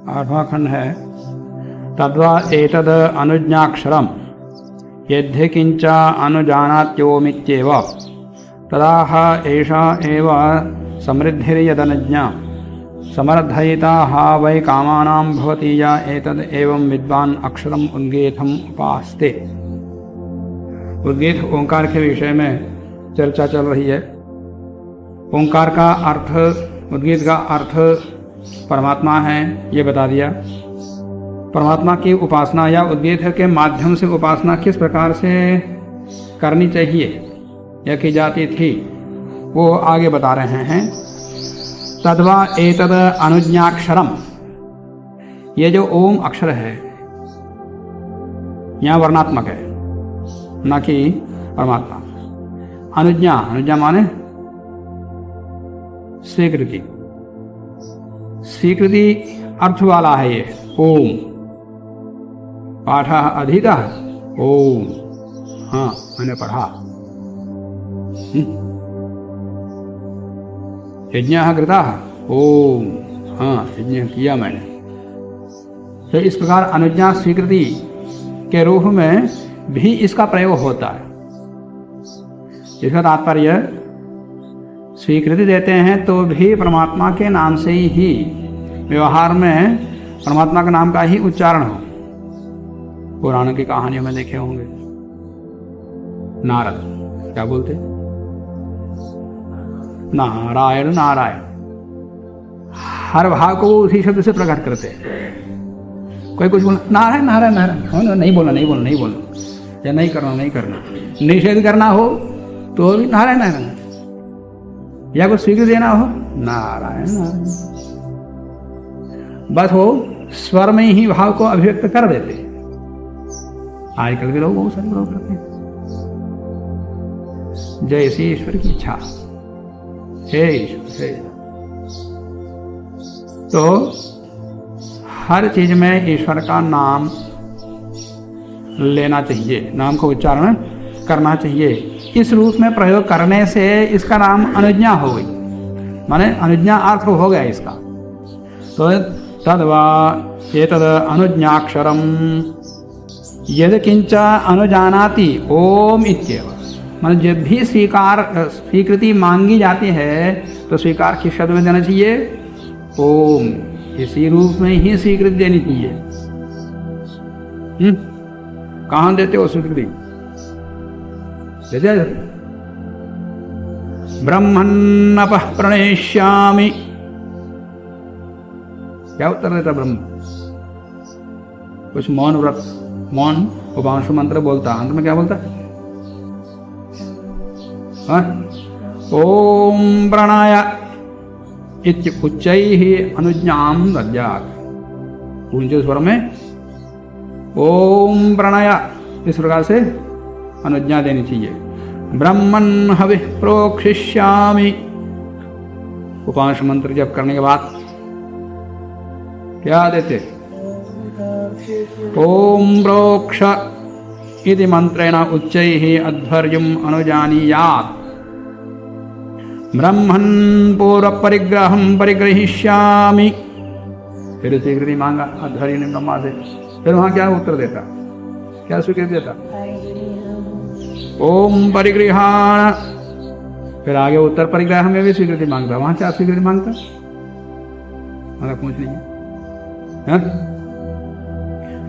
8वां खंड है। तद्वा एतद अनुज्ञाक्षरम यद्धि किंच अनुजानात्योमित्येव तदाह एषा एव समृद्धिर्यदनुज्ञा समर्थयिता हा वै कामानां भवति या एतद एवं विद्वान अक्षरम उद्गीतम उपास्ते। उद्गीत ओंकार के विषय में चर्चा चल रही है। ओंकार का अर्थ, उद्गीत का अर्थ परमात्मा है, ये बता दिया। परमात्मा की उपासना या उद्गीत के माध्यम से उपासना किस प्रकार से करनी चाहिए या की जाती थी, वो आगे बता रहे हैं। तद्वा एतद अनुज्ञाक्षरम, ये जो ओम अक्षर है यहाँ वर्णात्मक है, न कि परमात्मा। अनुज्ञा, अनुज्ञा माने स्वीकृति, स्वीकृति अर्थ वाला है ये ओम। पाठः अधीतः ओम, हाँ मैंने पढ़ा। यज्ञः कृतः ओम, हाँ यज्ञ किया मैंने। तो इस प्रकार अनुज्ञा स्वीकृति के रूप में भी इसका प्रयोग होता है। इसका तात्पर्य स्वीकृति देते हैं तो भी परमात्मा के नाम से ही व्यवहार में परमात्मा के नाम का ही उच्चारण हो। पुराणों की कहानियों में देखे होंगे, नारद क्या बोलते, नारायण नारायण, हर भाव को उसी शब्द से प्रकट करते हैं। कोई कुछ बोला नारायण नारायण नारायण, नहीं बोलना नहीं बोलना नहीं बोलना, या नहीं करना नहीं करना, निषेध करना हो तो भी नारायण नारायण, या कुछ स्वीकृति देना हो नारायण नारायण। बस वो स्वर में ही भाव को अभिव्यक्त कर देते। आजकल के लोग बहुत सारे लोग करते हैं। जैसी ईश्वर की इच्छा, हे ईश्वर हे। तो हर चीज में ईश्वर का नाम लेना चाहिए, नाम को उच्चारण करना चाहिए। इस रूप में प्रयोग करने से इसका नाम अनुज्ञा हो गई, माने अनुज्ञा अर्थ हो गया इसका। तो तद्वा एतद अनुज्ञाक्षरम यदि किंच अनुजानाति ओम इत्येव, माने जब भी स्वीकृति मांगी जाती है तो स्वीकार किस शब्द में देना चाहिए, ओम। इसी रूप में ही स्वीकृति देनी चाहिए। कहाँ देते हो स्वीकृति, देते ब्रह्मन्नपः प्रणेष्यामि, क्या उत्तर देता ब्रह्म? कुछ मौन व्रत, मौन उपांशु मंत्र बोलता, अंत में क्या बोलता? ओम प्रणय उच्चैः अनुज्ञां दद्यात्। ऊंचे स्वर में ओम प्रणय इस प्रकार से अनुज्ञा देनी चाहिए। ब्रह्मन् हविः प्रोक्षिष्यामि, उपांश मंत्र जप करने के बाद क्या देते? ओम प्रोक्ष इति मंत्रेण उच्चैः अध्वर्युम् अनुजानीयात्। ब्रह्मन् पूर्व परिग्रहं परिग्रहिष्यामि, फिर स्वीकृति मांगा अध्वर्यु ने ब्रह्मा से। फिर वहां क्या उत्तर देता, क्या स्वीकृति देता? ओम परिगृहाण। फिर आगे उत्तर परिग्रह में भी स्वीकृति मांगता, वहां क्या स्वीकृति मांगता? हमारा पूछ लीजिए।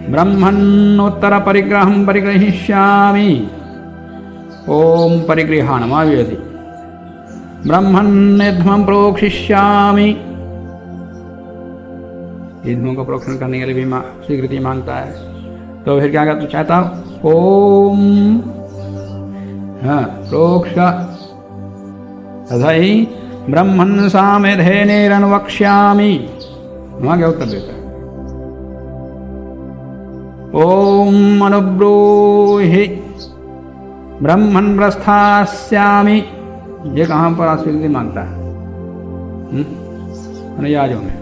ब्रह्मन्नोत्तर परिग्रहं परिग्रहिष्यामि, ओम परिगृहाण माव्यति। ब्रह्मन्नेध्मं प्रोक्षिष्यामि, ईध्मों को प्रोक्षण करने के लिए भी स्वीकृति मांगता है। तो फिर क्या चाहता? ओम प्रोक्ष तथाहि ब्रह्मन् सामेधेनेरनुवक्ष्यामि, वहां क्या उत्तर देता है? ओम अनुब्रूहि ब्रह्मन् प्रस्थास्यामि, ये कहां पर स्वीकृति मांगता है? अनुयाजों में।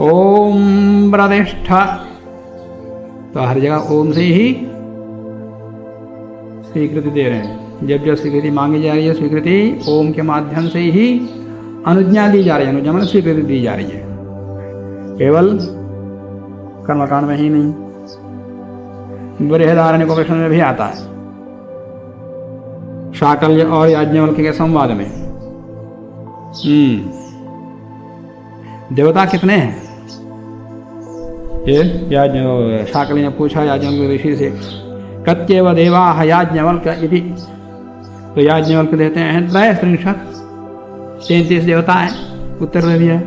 ओम प्रतिष्ठा, तो हर जगह ओम से ही स्वीकृति दे रहे हैं। जब जब स्वीकृति मांगी जा रही है, स्वीकृति ओम के माध्यम से ही अनुज्ञा दी जा रही है। अनुज्ञा मतलब स्वीकृति दी जा रही है। केवल कर्मकांड में ही नहीं, बृहदारण्यकोपनिषद में भी आता है, शाकल्य और याज्ञवल्क्य के संवाद में। देवता कितने हैं? ये शाकल्य ने पूछा याज्ञवल्क्य ऋषि से, कत्येव देवाः याज्ञवल्क्य इति। तो याज्ञवल्क्य देते हैं 33 देवता हैं, उत्तर दे दिया।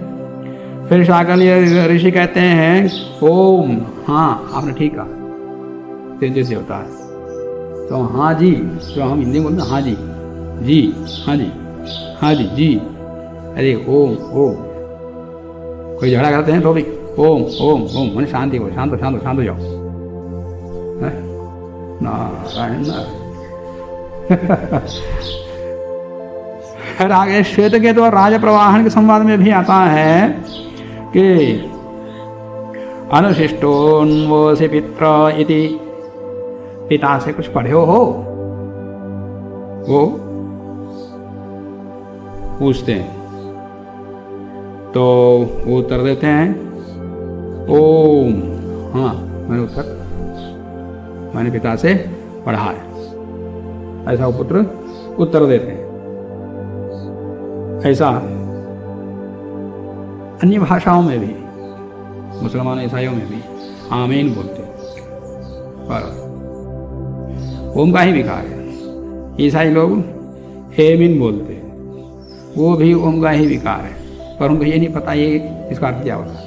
फिर शाकल्य ऋषि कहते हैं ओम, हाँ आपने ठीक कहा, 33 देवता है। तो हाँ जी, जो हम हिंदी में बोलते हैं हाँ जी, जी हाँ जी, हाँ जी जी, अरे ओम ओम। कोई झगड़ा करते हैं तो भी ओम ओम ओम, मैंने शांति हो, शांत शांत शांत हो जाओ। नारायण फिर आगे श्वेत केतु और राज प्रवाहन के संवाद में भी आता है कि अनुशिष्टोन्वोसि पित्र इति। पिता से कुछ पढ़े हो वो पूछते हैं, तो वो उत्तर देते हैं ओम, हाँ मैंने पिता से पढ़ा है, ऐसा वो पुत्र उत्तर देते हैं। ऐसा अन्य भाषाओं में भी, मुसलमान ईसाइयों में भी आमीन बोलते हैं, पर ओम का ही विकार है। ईसाई लोग एमीन बोलते हैं, वो भी ओम का ही विकार है, पर उनको ये नहीं पता ये इसका अर्थ क्या होता है।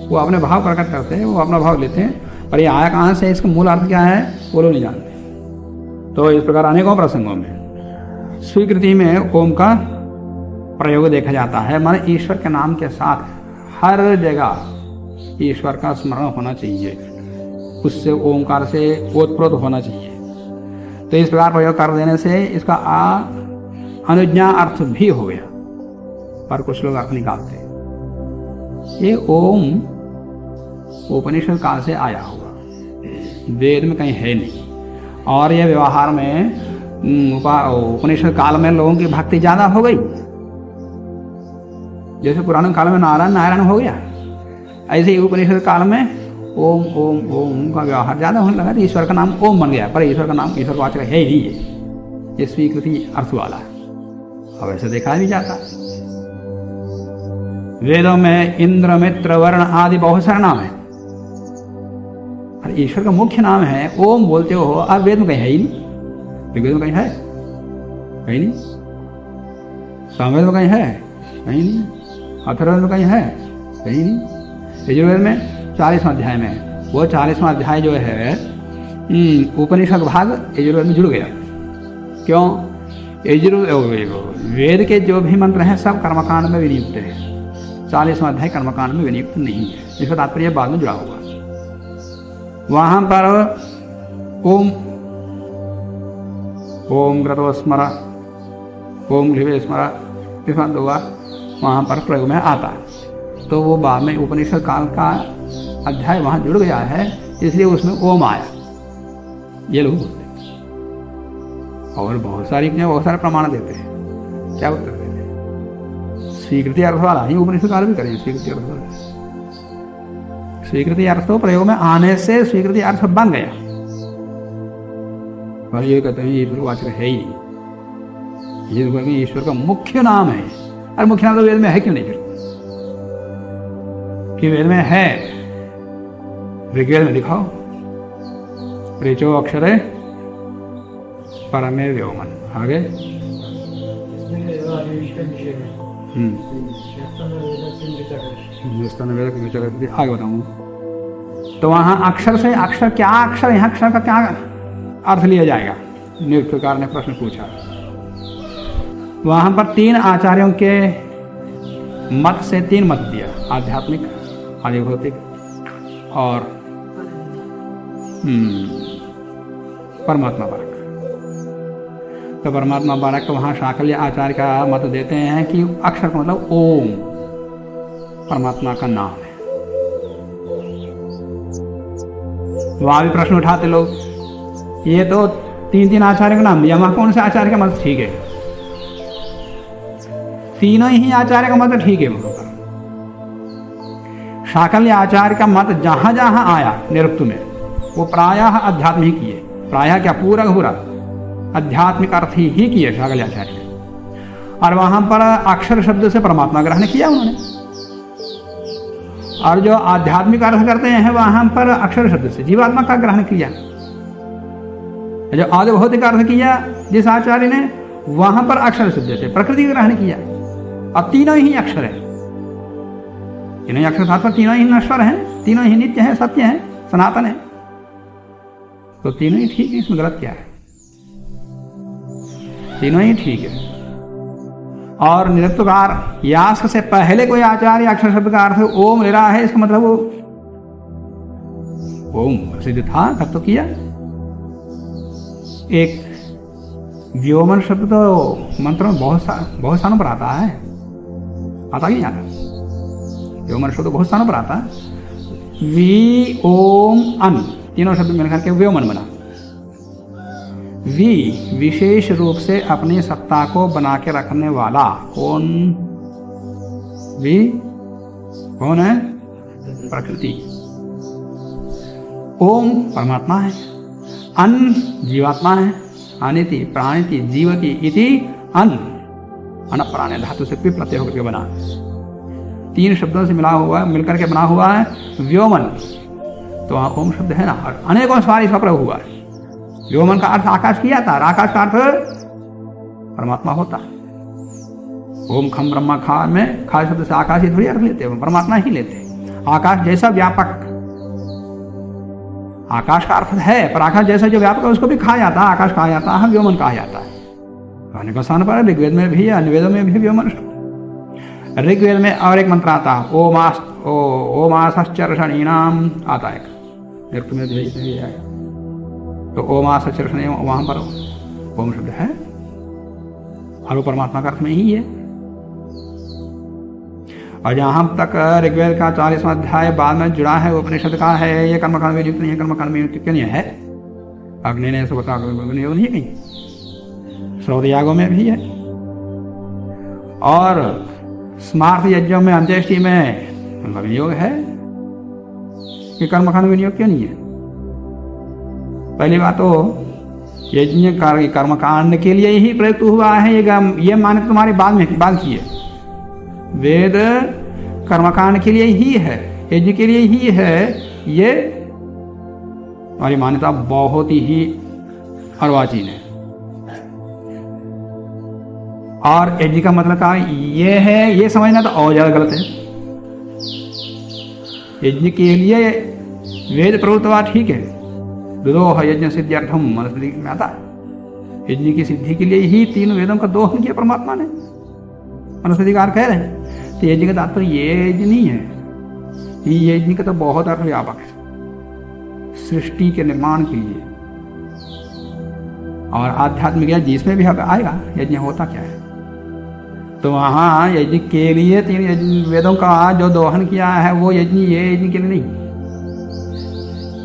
वो अपने भाव प्रकट करते हैं, वो अपना भाव लेते हैं, पर ये आया कहाँ से, इसका मूल अर्थ क्या है वो लोग नहीं जानते। तो इस प्रकार अनेकों प्रसंगों में स्वीकृति में ओम का प्रयोग देखा जाता है। माने ईश्वर के नाम के साथ हर जगह ईश्वर का स्मरण होना चाहिए, उससे ओंकार से ओतप्रोत होना चाहिए। तो इस प्रकार प्रयोग कर देने से इसका अनुज्ञा अर्थ भी हो गया, पर कुछ लोग अर्थ निकालते हैं। ये ओम उपनिषद काल से आया हुआ, वेद में कहीं है नहीं, और ये व्यवहार में उपनिषद काल में लोगों की भक्ति ज्यादा हो गई। जैसे पुराने काल में नारायण नारायण हो गया, ऐसे ही उपनिषद काल में ओम ओम ओम का व्यवहार ज्यादा होने लगा, तो ईश्वर का नाम ओम बन गया, पर ईश्वर का नाम ईश्वरवाचक है ही नहीं, ये स्वीकृति अर्थ वाला है। अब ऐसे देखा भी जाता है, वेदों में इंद्र मित्र वर्ण आदि बहुत सारे नाम है, ईश्वर का मुख्य नाम है ओम बोलते हो, अब वेद में कहीं है ही नहीं। ऋग्वेद में कहीं है? कहीं नहीं। सामवेद में कहीं है? कहीं नहीं। अथर्ववेद में कहीं है? कहीं नहीं। यजुर्वेद में 40वां अध्याय में, वो 40वां अध्याय जो है उपनिषद भाग यजुर्वेद में जुड़ गया। क्यों? वेद के जो भी मंत्र हैं सब कर्मकांड में विनियुक्त है, 40वां अध्याय कर्मकांड में विनियुक्त नहीं है, इसका तात्पर्य बाद में जुड़ा हुआ। वहां पर ओम ग्रतो स्मर, ओम घृवे स्मर, वहां पर प्रयोग में आता है। तो वो बाद में उपनिषद काल का अध्याय वहां जुड़ गया है, इसलिए उसमें ओम आया, ये लोग बोलते हैं। और बहुत सारे प्रमाण देते हैं। क्या उत्तर देते हैं? स्वीकृति अर्थ वाला ही उपनिषद काल भी करें, स्वीकृति अर्थ वाला। स्वीकृति अर्थ तो प्रयोग में आने से स्वीकृति अर्थ बन गया, और ये कहते हैं ईश्वर वाचक है ही नहीं, ये ईश्वर का मुख्य नाम है। और मुख्य नाम तो वेद में है क्यों नहीं? फिर कि वेद में है, ऋग्वेद में दिखाओ, ऋचो अक्षरे परमे व्योमन। आगे आगे बताऊँ तो वहां अक्षर से, अक्षर क्या अक्षर, यहाँ अक्षर का क्या अर्थ लिया जाएगा? निरुक्तकार ने प्रश्न पूछा। वहां पर 3 आचार्यों के मत से 3 मत दिया, आध्यात्मिक, आदिभौतिक और परमात्मा बारक। तो परमात्मा बारक वहां शाकल्य आचार्य का मत देते हैं कि अक्षर का मतलब ओम परमात्मा का नाम है। वहां भी प्रश्न उठाते लोग, ये तो 3 आचार्य का नाम दिया, वहां कौन से आचार्य का मत ठीक है? तीनों ही आचार्य का मत ठीक है। वहां पर शाकल्य आचार्य का मत जहां जहां आया निरुक्त में वो प्रायः अध्यात्म ही किए, प्रायः क्या पूरा पूरा आध्यात्मिक अर्थ ही किए शाकल्य आचार्य ने। और वहां पर अक्षर शब्द से परमात्मा ग्रहण किया उन्होंने, और जो आध्यात्मिक अर्थ करते हैं वहां पर अक्षर शब्द से जीवात्मा का ग्रहण किया। जो आदि भौतिक अर्थ किया जिस आचार्य ने वहां पर अक्षर शब्द से प्रकृति ग्रहण किया। और तीनों ही अक्षर है, तीनों ही अक्षर पर तीनों ही नश्वर हैं, तीनों ही नित्य है, सत्य है, सनातन है, तो तीनों ही ठीक है। इसमें गलत क्या है? तीनों ही ठीक है। और निरुक्तकार यास्क से पहले कोई आचार्य अक्षर शब्द का अर्थ ओम ले रहा है, इसका मतलब वो ओम सिद्ध था तब तो किया। एक व्योमन शब्द तो मंत्र में बहुत स्थानों पर आता है, आता ही नहीं आता? व्योमन शब्द बहुत स्थानों पर आता है। वी ओम अन तीनों शब्द मिलकर के व्योमन बना। वी विशेष रूप से अपनी सत्ता को बना के रखने वाला कौन? वी कौन है? प्रकृति। ओम परमात्मा है, अन जीवात्मा है, अनिति प्राणिति जीवति इति अन, अन प्राण धातु से प्रत्यय होकर के बना, तीन शब्दों से मिला हुआ है, मिलकर के बना हुआ है व्योमन। तो वहां ओम शब्द है ना, और अनेकों सवार इसका प्रयोग हुआ है। व्योमन का अर्थ आकाश किया था, और आकाश का अर्थ परमात्मा होता है। ओम खम ब्रह्मा खा में खा शब्द से आकाश ही थोड़ी अर्थ लेते हैं, परमात्मा ही लेते हैं। आकाश जैसा व्यापक, आकाश का अर्थ है, पर आकाश जैसा जो व्यापक है उसको भी कहा जाता है, आकाश कहा जाता है, व्योमन कहा जाता है। अनेक स्थान पर ऋग्वेद में भी, अन्य वेदों में भी व्योमन। ऋग्वेद में और एक मंत्र आता है ओमासश्चर्षणीनाम आता है, में भी है। तो ओमासश्चर्षणी वहां पर ओम शब्द है, और वो परमात्मा का अर्थ में ही है। और जहां तक ऋग्वेद का 40वां अध्याय बाद में जुड़ा है, उपनिषद का है, ये कर्मकांड में युक्त नहीं है, कर्मकांड में युक्त क्यों नहीं है? अग्नि ने ऐसा बता नहीं है कहीं, श्रौत यागों में भी है, और स्मार्त यज्ञों में अंत्येष्टि में विनियोग है। कि कर्मकांड में विनियोग क्यों नहीं है? पहली बात तो यज्ञ कर्मकांड के लिए ही प्रयुक्त हुआ है, ये मान्यता तुम्हारी बाद की है। वेद कर्मकांड के लिए ही है, यज्ञ के लिए ही है, ये हमारी मान्यता बहुत ही अर्वाचीन है। और यज्ञ का मतलब का ये है, ये समझना तो और ज्यादा गलत है। यज्ञ के लिए वेद प्रवृत्त हुआ ठीक है, दोह यज्ञ सिद्ध्यर्थम मनुस्मृति में आता है। यज्ञ की सिद्धि के लिए ही तीन वेदों का दोहन किया परमात्मा ने, मनुस्मृतिकार कह रहे हैं। तो यज्ञ का तात्पर्य ये यज्ञ नहीं है, ये यज्ञ का तो बहुत अर्थ व्यापक है, सृष्टि के निर्माण के लिए। और आध्यात्मिक यज्ञ इसमें भी आएगा, यज्ञ होता क्या है। तो वहां यज्ञ के लिए तीन वेदों का जो दोहन किया है वो यज्ञ, ये यज्ञ के लिए नहीं,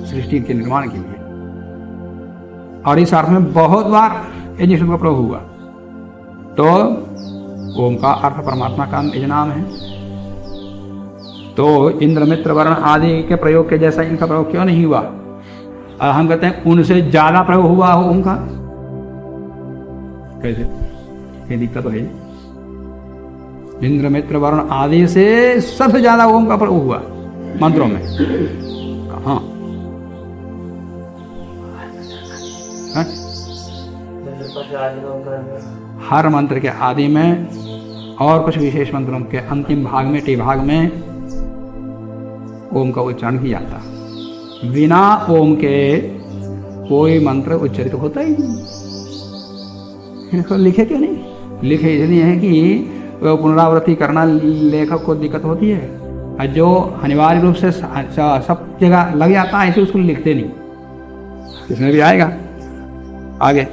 सृष्टि के निर्माण के लिए। और इस अर्थ में बहुत बार यज्ञ शब्द का प्रयोग हुआ। तो ओम का अर्थ परमात्मा का निज नाम है। तो इंद्र मित्र वरुण आदि के प्रयोग के जैसा इनका प्रयोग क्यों नहीं हुआ? और हम कहते हैं उनसे ज्यादा प्रयोग हुआ हो ओम का, कैसे? ये दिक्कत तो है। इंद्र मित्र वरुण आदि से सबसे ज्यादा ओम का प्रयोग हुआ मंत्रों में। कहाँ? हर मंत्र के आदि में और कुछ विशेष मंत्रों के अंतिम भाग में, टी भाग में ओम का उच्चारण किया जाता। बिना ओम के कोई मंत्र उच्चरित होता ही नहीं। इसको लिखे क्यों नहीं? लिखे इसलिए है कि पुनरावृत्ति करना लेखक को दिक्कत होती है, और जो अनिवार्य रूप से सब जगह लग जाता है इसे उसको लिखते नहीं। इसमें भी आएगा आगे।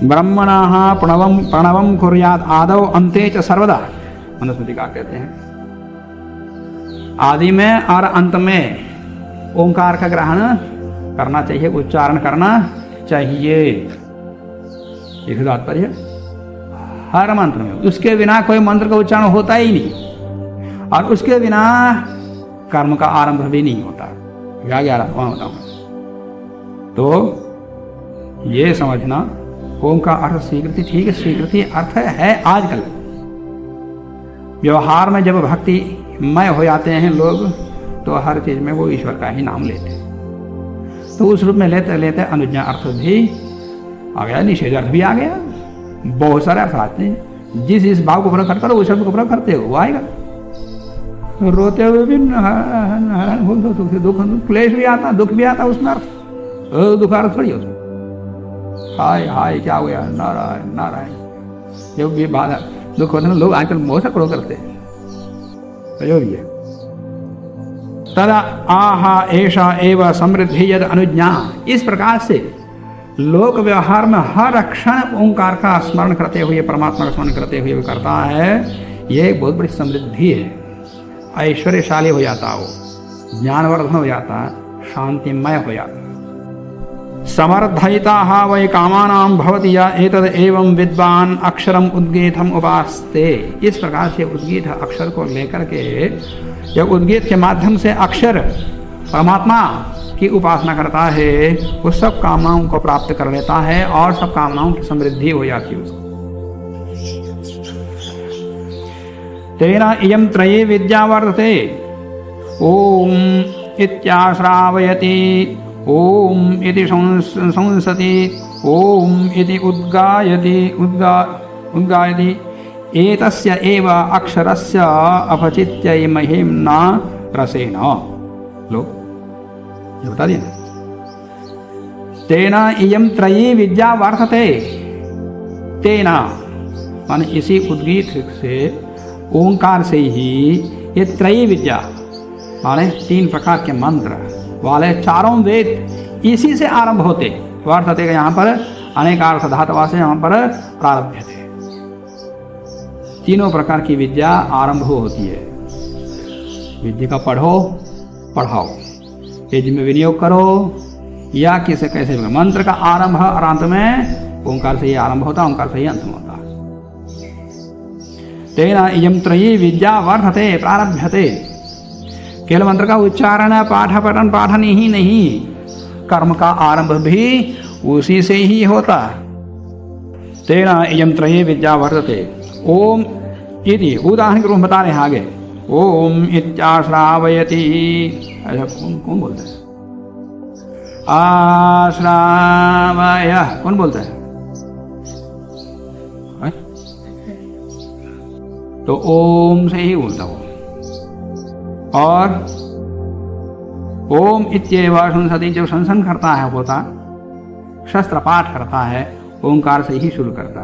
ब्रह्मणः प्रणवम कुर्यात् आदौ अन्ते च सर्वदा, मनुस्मृतिकार कहते हैं आदि में और अंत में ओंकार का ग्रहण करना चाहिए, उच्चारण करना चाहिए। इसका तात्पर्य हर मंत्र में, उसके बिना कोई मंत्र का उच्चारण होता ही नहीं। और उसके बिना कर्म का आरंभ भी नहीं होता। क्या 11 वहां बताऊंगा। तो ये समझना, ओम का अर्थ स्वीकृति, ठीक है, स्वीकृति अर्थ है आजकल व्यवहार में जब भक्ति मय हो जाते हैं लोग, तो हर चीज में वो ईश्वर का ही नाम लेते हैं। तो उस रूप में लेते लेते अनुज्ञा अर्थ भी आ गया, निषेध अर्थ भी आ गया, बहुत सारे अर्थ आते हैं। जिस इस भाव को प्रयोग करते हो, उस शब्द को प्रयोग करते हो, वो आएगा। रोते हुए भी दुख, क्लेश भी आता, दुख भी आता उसमें अर्थ, दुख अर्थ थोड़ी उसमें। हाय हाय क्या हो गया, नारायण नारायण, जब भी बाधा दुख होता है लोग आजकल बहुत सा प्रयोग करते हैं। जो भी है, तदा आहा ऐसा एवं समृद्धि यद अनुज्ञा, इस प्रकार से लोक व्यवहार में हर क्षण ओंकार का स्मरण करते हुए, परमात्मा का स्मरण करते हुए करता है, यह एक बहुत बड़ी समृद्धि है। ऐश्वर्यशाली हो जाता हो, ज्ञानवर्धन हो जाता, शांतिमय हो जाता। समर्थयिता वै कामानां भवति या एतद एवं विद्वान अक्षरम उद्गीतम उपास्ते। इस प्रकार से उद्गीत अक्षर को लेकर के, जब उद्गीत के माध्यम से अक्षर परमात्मा की उपासना करता है, वो सब कामनाओं को प्राप्त कर लेता है और सब कामनाओं की समृद्धि हो जाती है उसको। तेना इयं त्रयी विद्या वर्तते, ओम इत्याश्रावयति, ओम इति संसति, ओम इति उद्गायति, उद्गायति, एतस्य एव अक्षरस्य अपचित्यै महिम्ना रसेन। लो ये बता दिया। तेना इयं त्रयी विद्या वर्तते, तेना माने इसी उद्गीत से, ओंकार से ही ये त्रयी विद्या माने 3 प्रकार के मंत्र वाले चारों वेद इसी से आरंभ होते। वर्तते का यहाँ पर अनेकार्थ धातुवा से यहाँ पर प्रारब्ध थे। तीनों प्रकार की विद्या आरंभ होती है। विद्या का पढ़ो, पढ़ाओ, यज्ञ में विनियोग करो, या किसे कैसे मंत्र का आरंभ और अंत में ओंकार से ही आरंभ होता, ओंकार से ही अंत होता। तेना इयं त्रयी विद्या वर्तते प्रारभ्यते। केवल मंत्र का उच्चारण, पाठ पठन पाठन ही नहीं, कर्म का आरंभ भी उसी से ही होता। तेना इयं त्रयी विद्या वर्तते। ओम इति उदाहरण के रूप में बता रहे हैं आगे। ओम इत्याश्रावयति, ऐसा कौन बोलता है? आश्रावय कौन बोलता है? तो ओम से ही बोलता हूं। और ओम इत्येव संसति, जब संसन करता है होता, शस्त्र पाठ करता है, ओंकार से ही शुरू करता।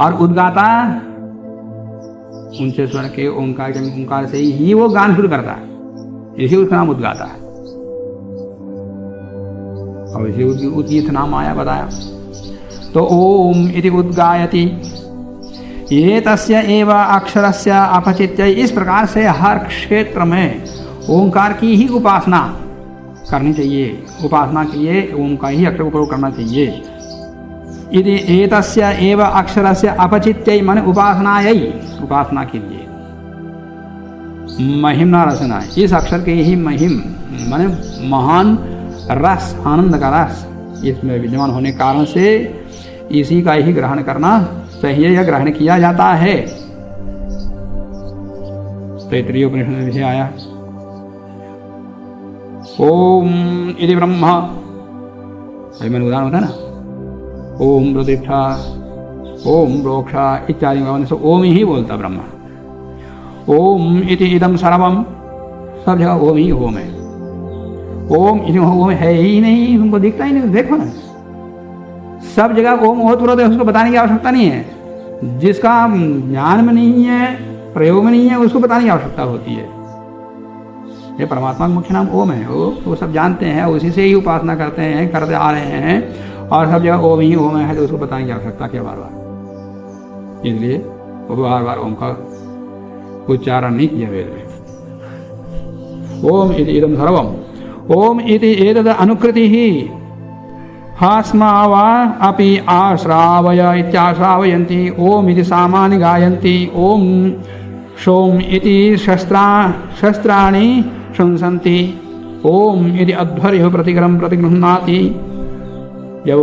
और उद्गाता ऊंचे स्वर के ओंकार के, ओंकार से ही वो गान शुरू करता है, इसी उसका नाम उद्गाता है। और इसी उद्गीत नाम आया, बताया। तो ओम इति उद्गायति, ये तस्य एव अक्षरस्य अपचित्य। इस प्रकार से हर क्षेत्र में ओंकार की ही उपासना करनी चाहिए। उपासना के लिए ओम का ही अक्षर उपयोग करना चाहिए। यदि एतस्य एव अक्षरस्य अपचित्य माने उपासनायै, उपासना के लिए। महिम्ना रसना, इस अक्षर के ही महिम माने महान रस, आनंद का रस इसमें विद्यमान होने के कारण से इसी का ही ग्रहण करना चाहिए या ग्रहण किया जाता है। तैत्तिरीय उपनिषद में भी आया, ओम इति ब्रह्मा, अभी मैंने उदाहरण होता है ना, ओम रुदिक्षा, ओम रोक्षा इत्यादि में से ओम ही बोलता ब्रह्मा। ओम इति इदम सर्वम, सब जगह ओम ही ओम है। ओम इति ओम है ही नहीं, तुमको दिखता ही नहीं, देखो ना, सब जगह ओम हो तुरंत उसको बताने की आवश्यकता नहीं है। जिसका ज्ञान में नहीं है, प्रयोग में नहीं है, उसको बताने की आवश्यकता होती है। ये परमात्मा का मुख्य नाम ओम है, वो सब जानते हैं, उसी से ही उपासना करते हैं, करते आ रहे हैं, और सब जगह ओम ही ओम है, तो उसको बताने की आवश्यकता क्या बार बार। इसलिए वो बार बार ओम का उच्चारण नहीं किया वेद में। ओम इति इदं सर्वम, ओम इति एतद् अनुकृति ही हास्मावा अपि आश्रावय इत्याश्रावयन्ति, ओम इति सामान्य गायन्ति, ओम सोम इति शस्त्राणि शंसन्ति, ओम यदि अध्वर्यो प्रतिक्रम प्रतिगृह्णाति। जब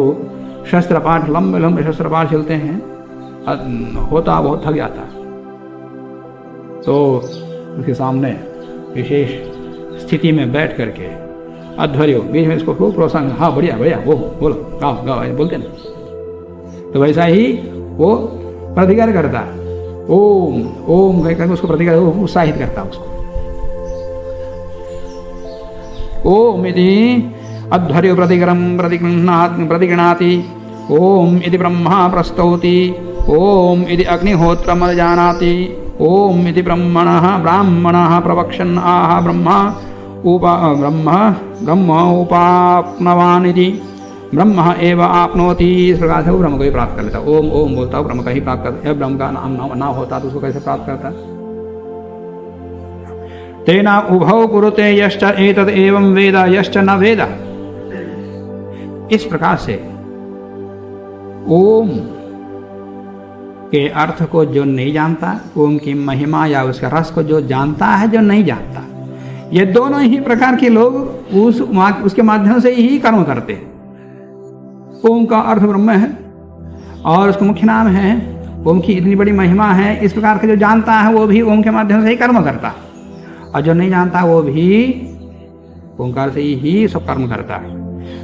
शस्त्र पाठ लंबे लंबे शस्त्र पाठ चलते हैं, होता बहुत थक जाता, तो उसके सामने विशेष स्थिति में बैठ करके अध्वर्यो बीच में इसको खूब प्रोत्साहन, हाँ बढ़िया बढ़िया, वो बोलो गाओ गाओ बोलते ना, तो वैसा ही वो प्रतिकार करता है, ओम ओम कह करके उसको प्रतिकार उत्साहित करता है उसको। ओम यदि अध्वर्यो प्रतिक्रम प्रतिगृह्णाति, ओम यदि ब्रह्मा प्रस्तौति, ओम यदि अग्निहोत्रम जानाति, ओम यदि ब्राह्मणः प्रवक्षन् आह ब्रह्म उपाप्नवान् इति, ब्रह्म एव आपनोति। इस प्रकार से वो ब्रह्म को ही प्राप्त कर लेता। ओम ओम बोलता हो ब्रह्म का ही प्राप्त करता है। ब्रह्म का नाम ना होता तो उसको कैसे प्राप्त करता? तेना उभौ कुरुते यश्च एतद् एवं वेद यश्च न वेद। इस प्रकार से ओम के अर्थ को जो नहीं जानता, ओम की महिमा या उसका रस को जो जानता है, जो नहीं जानता, ये दोनों ही प्रकार के लोग उसके माध्यम से ही कर्म करते हैं। ओम का अर्थ ब्रह्म है और उसका मुख्य नाम है, ओम की इतनी बड़ी महिमा है, इस प्रकार का जो जानता है वो भी ओम के माध्यम से ही कर्म करता है, और जो नहीं जानता वो भी ओंकार से ही सब कर्म करता है।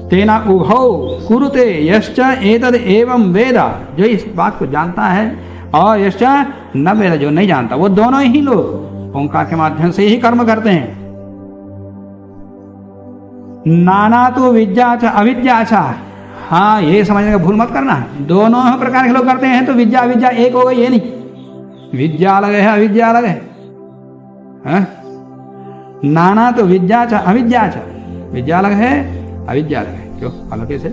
तेना उभौ कुरुते यश्च एतद् एवं वेद, जो इस बात को जानता है, और यश्च न वेद, जो नहीं जानता, वो दोनों ही लोग ओंकार के माध्यम से ही कर्म करते हैं। नाना तो विद्या च अविद्या च, हाँ ये समझने का भूल मत करना, दोनों प्रकार के लोग करते हैं, तो विद्या अविद्या एक हो गई, ये नहीं, विद्या अलग है अविद्या अलग है। नाना तो विद्या च अविद्या च, विद्या अलग है अविद्या अलग है। क्यों अलग कैसे?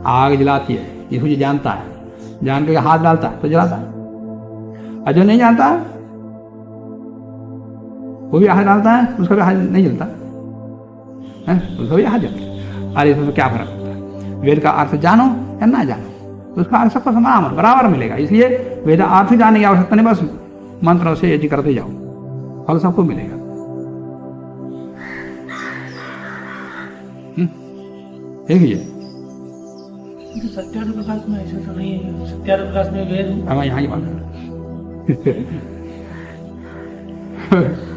आग जलाती है, इसको जो जानता है, जान के हाथ डालता है तो जलाता है, और जो नहीं जानता वो भी हाथ डालता है, उसका भी हाथ नहीं जलता है, उसका भी हाथ जलता है। अरे इसमें क्या फर्क होता है? वेद का अर्थ जानो या ना जानो, उसका अर्थ सबको समान बराबर मिलेगा। इसलिए वेद अर्थ जानने की आवश्यकता नहीं, बस मंत्रों से यदि करते जाओ फल सबको मिलेगा। देखिए सत्यार्थ प्रकाश में ऐसा तो नहीं है, सत्यार्थ प्रकाश में वेद हम यहाँ ही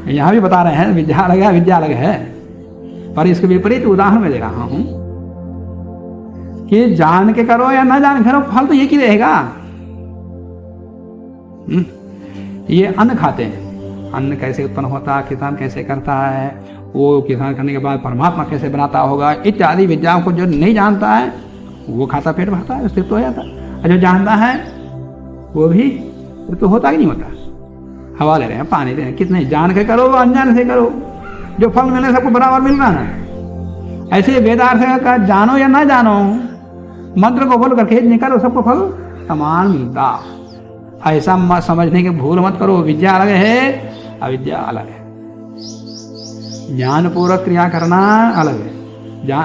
यहाँ भी बता रहे हैं विद्या अलग है विद्या अलग है, पर इसके विपरीत उदाहरण में दे रहा हूं कि जान के करो या ना जान के करो, फल तो एक ही रहेगा। ये अन्न खाते हैं, अन्न कैसे उत्पन्न होता है, किसान कैसे करता है, वो किसान करने के बाद परमात्मा कैसे बनाता होगा, इत्यादि विद्याओं को जो नहीं जानता है वो खाता पेट भरता है, उससे तो हो जाता है, और जो जानता है वो भी तो होता कि नहीं होता। हवा ले रहे हैं, पानी ले रहे हैं, कितने जान के करो अनजान से करो, जो फल मिले सबको बराबर मिल रहा है। ऐसे वेदार्थ का जानो या ना जानो, मंत्र को बोल करके निकालो, सबको फल समान मिलता। ऐसा समझने की भूल मत करो, विद्या अलग है अविद्या अलग है। ज्ञान पूर्वक क्रिया करना अलग है।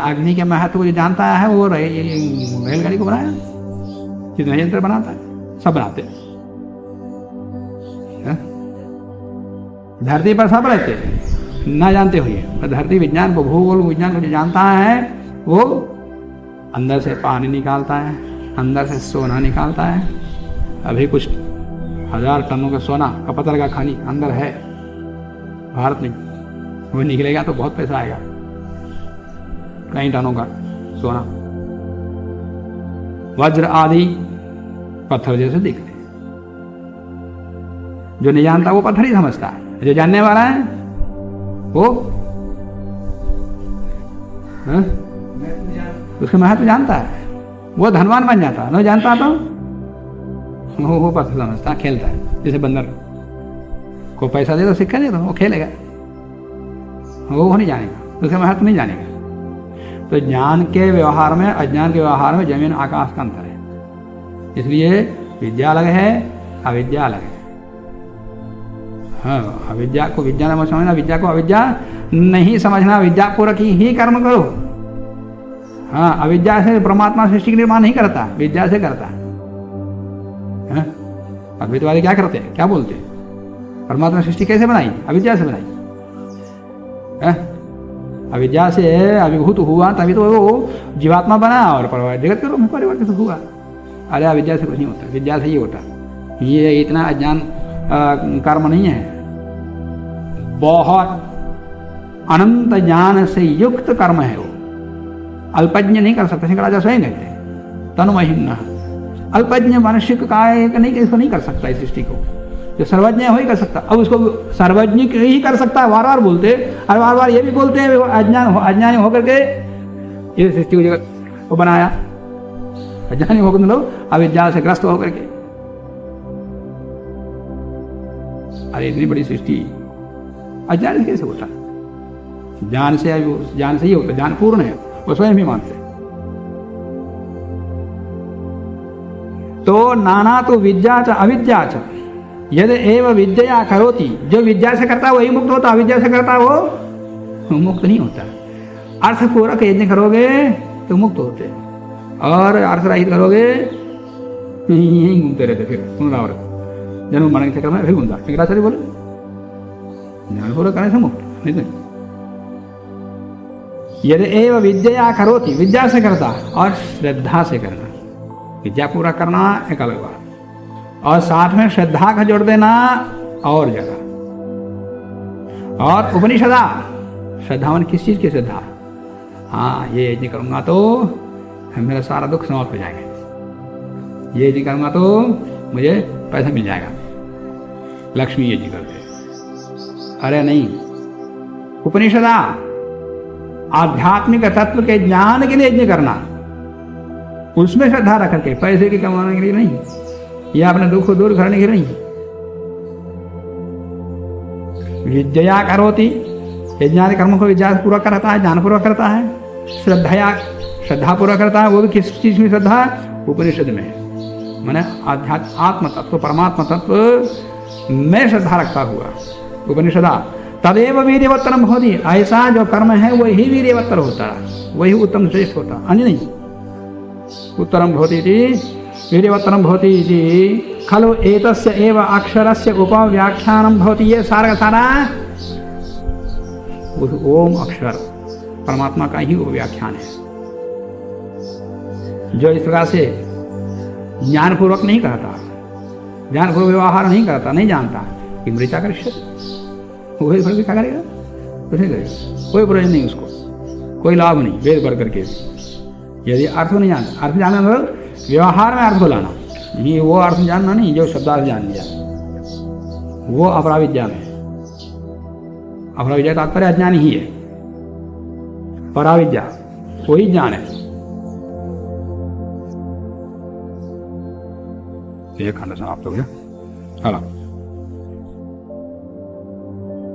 अग्नि के महत्व को जो जानता है वो रेलगाड़ी को बनाया, कितने यंत्र बनाता है, सब बनाते हैं। धरती पर सब रहते हैं ना जानते हुए, धरती विज्ञान को, भूगोल विज्ञान को जो जानता है वो अंदर से पानी निकालता है, अंदर से सोना निकालता है। अभी कुछ 1000 टनों का सोना का पता लगा खानी अंदर है, भारत नहीं, वो निकलेगा तो बहुत पैसा आएगा, कई टनों का सोना। वज्र आदि पत्थर जैसे दिखते हैं, जो नहीं जानता वो पत्थर ही समझता है, जो जानने वाला है वो उसके महत्व जानता है, वो धनवान बन जाता है। नहीं जानता तो वो पत्थर समझता, खेलता है। जैसे बंदर को पैसा दे दो, सिक्का दे दो, वो खेलेगा, वो नहीं जानेगा, उसका महत्व नहीं जानेगा। तो ज्ञान के व्यवहार में अज्ञान के व्यवहार में जमीन आकाश का अंतर है। इसलिए विद्या अलग है अविद्या अलग है। हाँ, अविद्या को विद्या न समझना, विद्या को अविद्या नहीं समझना, विद्या पूर्वक ही कर्म करो। हाँ, अविद्या से परमात्मा सृष्टि का निर्माण नहीं करता, विद्या से करता है। अद्वैतवादी क्या करते हैं, क्या बोलते हैं? परमात्मा सृष्टि कैसे बनाई? अविद्या से बनाई है? अविद्या से अभिभूत हुआ तभी तो वो जीवात्मा बना और जगत के रूप में परिवर्तित हुआ। अरे अविद्या से कुछ नहीं होता, विद्या से ही होता। ये इतना अज्ञान कर्म नहीं है, बहुत अनंत ज्ञान से युक्त कर्म है वो। अल्पज्ञ नहीं कर सकता, शंकराचार्य स्वयं कहते हैं तनुमहिम्न। अल्पज्ञ मनुष्य का इसको नहीं कर सकता इस सृष्टि को। जो सर्वज्ञ है वही कर सकता। अब उसको सर्वज्ञ ही कर सकता है, बार बार बोलते और बार बार ये भी बोलते हैं अज्ञानी होकर के ये सृष्टि को जगत को बनाया। अज्ञानी होकर मतलब अविद्या से ग्रस्त होकर के। अरे इतनी बड़ी सृष्टि अज्ञान से कैसे होता? ज्ञान से ही होता, ज्ञान पूर्ण है, वो स्वयं भी मानते। तो नाना तो विद्या च अविद्या च यदि एव विद्या करोति, जो विद्या से करता है वही मुक्त होता, अविद्या से करता है वो मुक्त नहीं होता। अर्थपूर्वक यज्ञ करोगे तो मुक्त होते, और अर्थरहित करोगे यहीं घूमते रहते, फिर पुनरावृत्त जन्म मरण के चक्कर में फिर घूमता। शंकराचार्य बोले ज्ञानपूर्वक करने से मुक्त नहीं। यदि एव विद्या करोति, विद्या से करता, और श्रद्धा से करना। विद्या पूरा करना एक अलग बात, और साथ में श्रद्धा का जोड़ देना और जगह। और उपनिषदा, श्रद्धा मन किस चीज की श्रद्धा? हाँ, ये यज्ञ करूंगा तो मेरा सारा दुख समाप्त हो जाएगा, ये यज्ञ करूंगा तो मुझे पैसा मिल जाएगा, लक्ष्मी यज्ञ करते। अरे नहीं, उपनिषदा आध्यात्मिक तत्व के ज्ञान के लिए यज्ञ करना, उसमें श्रद्धा रख करके, पैसे की कमाने के लिए नहीं, या अपने दुख को दूर करने के लिए नहीं। विद्या करोति, यज्ञादि कर्म को विद्या से पूरा करता है, ज्ञान पूर्वक करता है। श्रद्धा पूरा करता है, वो भी किस चीज में श्रद्धा? उपनिषद में, माने आत्म तत्व परमात्मा तत्व में श्रद्धा रखता हुआ। उपनिषदा तदेव वीर्यवत्तरम होती, ऐसा जो कर्म है वही वीर्यवत्तर होता है, वही उत्तम श्रेष्ठ होता, अन्य नहीं। उत्तरम भवति वीर्यवत्तरम भवति खलु एतस्य एव अक्षरस्य उपव्याख्यानम भवति। ये सारा सारा उस ओम अक्षर परमात्मा का ही उपव्याख्यान है, जो इस प्रकार से ज्ञानपूर्वक नहीं करता, ज्ञानपूर्वक व्यवहार नहीं करता, नहीं जानता कि मृचा करिष्यति, वही फल क्या करेगा? कुछ नहीं करेगा, कोई प्रयोजन नहीं उसको, कोई लाभ नहीं वेद पढ़ करके। यदि अर्थ नहीं जानता, अर्थ जानना मतलब व्यवहार में अर्थ को लाना, ये वो अर्थ जानना नहीं जो शब्दार्थ जान लिया, वो अपराविद्या में। अपराविद्या तात्पर्य अज्ञान ही है, पराविद्या वही ज्ञान है। ये खंड समाप्त हो गया। हाँ।